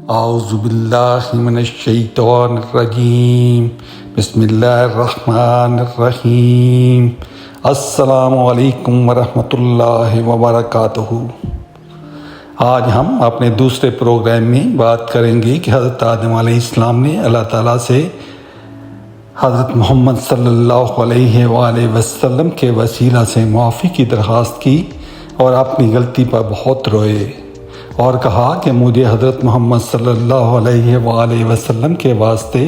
اعوذ باللہ من الشیطان الرجیم بسم اللہ الرحمن الرحیم السلام علیکم ورحمۃ اللہ وبرکاتہ۔ آج ہم اپنے دوسرے پروگرام میں بات کریں گے کہ حضرت آدم علیہ السلام نے اللہ تعالیٰ سے حضرت محمد صلی اللہ علیہ وآلہ وسلم کے وسیلہ سے معافی کی درخواست کی اور اپنی غلطی پر بہت روئے اور کہا کہ مجھے حضرت محمد صلی اللہ علیہ وآلہ وسلم کے واسطے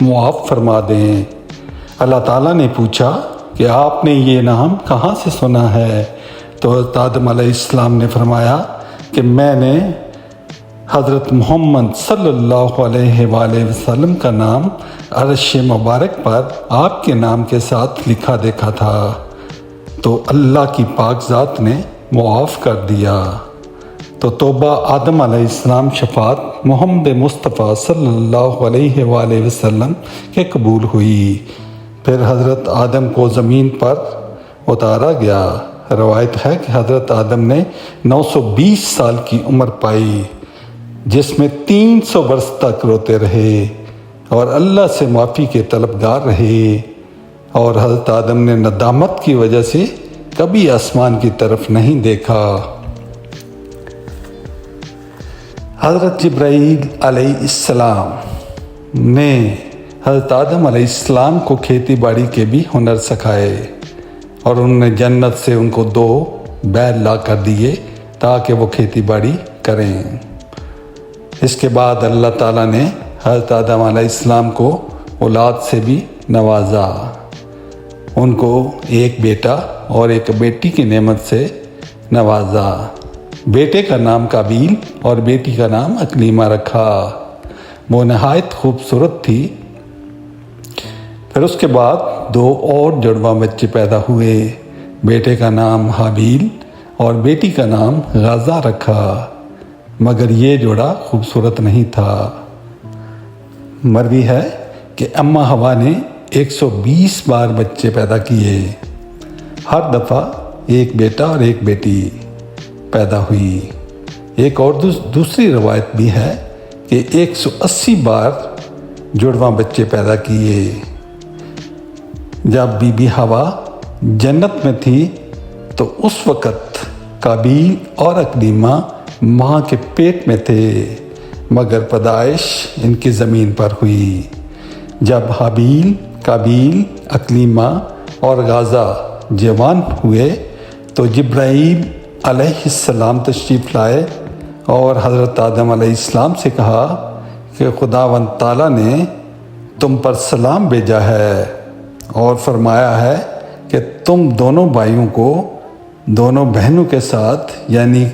معاف فرما دیں۔ اللہ تعالیٰ نے پوچھا کہ آپ نے یہ نام کہاں سے سنا ہے؟ تو حضرت آدم علیہ السلام نے فرمایا کہ میں نے حضرت محمد صلی اللہ علیہ وآلہ وسلم کا نام عرش مبارک پر آپ کے نام کے ساتھ لکھا دیکھا تھا، تو اللہ کی پاک ذات نے معاف کر دیا۔ تو توبہ آدم علیہ السلام شفاعت محمد مصطفیٰ صلی اللہ علیہ وآلہ وسلم کے قبول ہوئی۔ پھر حضرت آدم کو زمین پر اتارا گیا۔ روایت ہے کہ حضرت آدم نے 920 سال کی عمر پائی، جس میں 300 برس تک روتے رہے اور اللہ سے معافی کے طلبگار رہے، اور حضرت آدم نے ندامت کی وجہ سے کبھی آسمان کی طرف نہیں دیکھا۔ حضرت جبرائیل علیہ السلام نے حضرت آدم علیہ السلام کو کھیتی باڑی کے بھی ہنر سکھائے، اور انہوں نے جنت سے ان کو 2 بیل لا کر دیے تاکہ وہ کھیتی باڑی کریں۔ اس کے بعد اللہ تعالیٰ نے حضرت آدم علیہ السلام کو اولاد سے بھی نوازا، ان کو ایک بیٹا اور ایک بیٹی کی نعمت سے نوازا۔ بیٹے کا نام قابیل اور بیٹی کا نام اکلیمہ رکھا، وہ نہایت خوبصورت تھی۔ پھر اس کے بعد 2 اور جڑواں بچے پیدا ہوئے، بیٹے کا نام حابیل اور بیٹی کا نام غازہ رکھا، مگر یہ جوڑا خوبصورت نہیں تھا۔ مروی ہے کہ اماں حوا نے 120 بار بچے پیدا کیے، ہر دفعہ ایک بیٹا اور ایک بیٹی پیدا ہوئی۔ ایک اور دوسری روایت بھی ہے کہ 180 بار جڑواں بچے پیدا کیے۔ جب بی بی حوا جنت میں تھی تو اس وقت قابیل اور اکلیمہ ماں کے پیٹ میں تھے، مگر پیدائش ان کی زمین پر ہوئی۔ جب حابیل، قابیل، اکلیمہ اور غازہ جوان ہوئے تو جبرائیل علیہ السلام تشریف لائے اور حضرت آدم علیہ السلام سے کہا کہ خداوند تعالیٰ نے تم پر سلام بھیجا ہے اور فرمایا ہے کہ تم دونوں بھائیوں کو دونوں بہنوں کے ساتھ، یعنی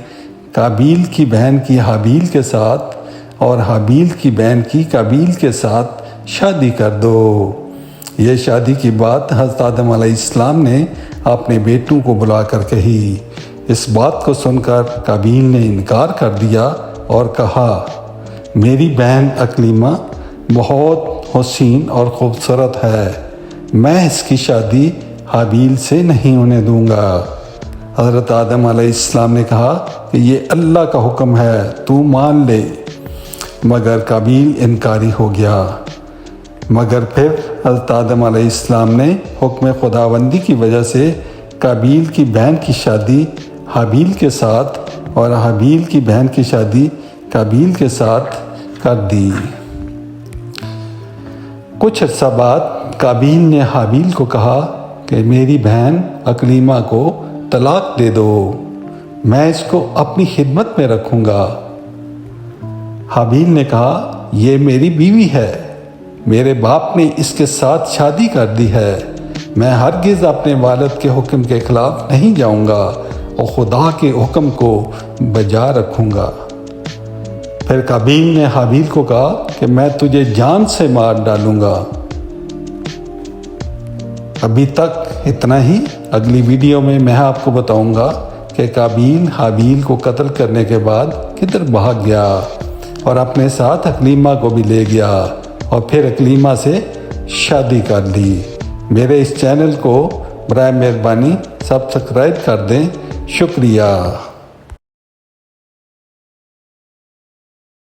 قابیل کی بہن کی حابیل کے ساتھ اور حابیل کی بہن کی قابیل کے ساتھ شادی کر دو۔ یہ شادی کی بات حضرت آدم علیہ السلام نے اپنے بیٹوں کو بلا کر کہی۔ اس بات کو سن کر قابیل نے انکار کر دیا اور کہا، میری بہن اکلیمہ بہت حسین اور خوبصورت ہے، میں اس کی شادی حابیل سے نہیں ہونے دوں گا۔ حضرت آدم علیہ السلام نے کہا کہ یہ اللہ کا حکم ہے، تو مان لے، مگر قابیل انکاری ہو گیا۔ مگر پھر حضرت آدم علیہ السلام نے حکم خداوندی کی وجہ سے قابیل کی بہن کی شادی حابیل کے ساتھ اور حابیل کی بہن کی شادی قابیل کے ساتھ کر دی۔ کچھ عرصہ بعد قابیل نے حابیل کو کہا کہ میری بہن اکلیمہ کو طلاق دے دو، میں اس کو اپنی خدمت میں رکھوں گا۔ حابیل نے کہا، یہ میری بیوی ہے، میرے باپ نے اس کے ساتھ شادی کر دی ہے، میں ہرگز اپنے والد کے حکم کے خلاف نہیں جاؤں گا اور خدا کے حکم کو بجا رکھوں گا۔ پھر قابیل نے حابیل کو کہا کہ میں تجھے جان سے مار ڈالوں گا۔ ابھی تک اتنا ہی۔ اگلی ویڈیو میں میں آپ کو بتاؤں گا کہ قابیل حابیل کو قتل کرنے کے بعد کدھر بھاگ گیا اور اپنے ساتھ اکلیمہ کو بھی لے گیا اور پھر اکلیمہ سے شادی کر لی۔ میرے اس چینل کو برائے مہربانی سبسکرائب کر دیں، شکریہ۔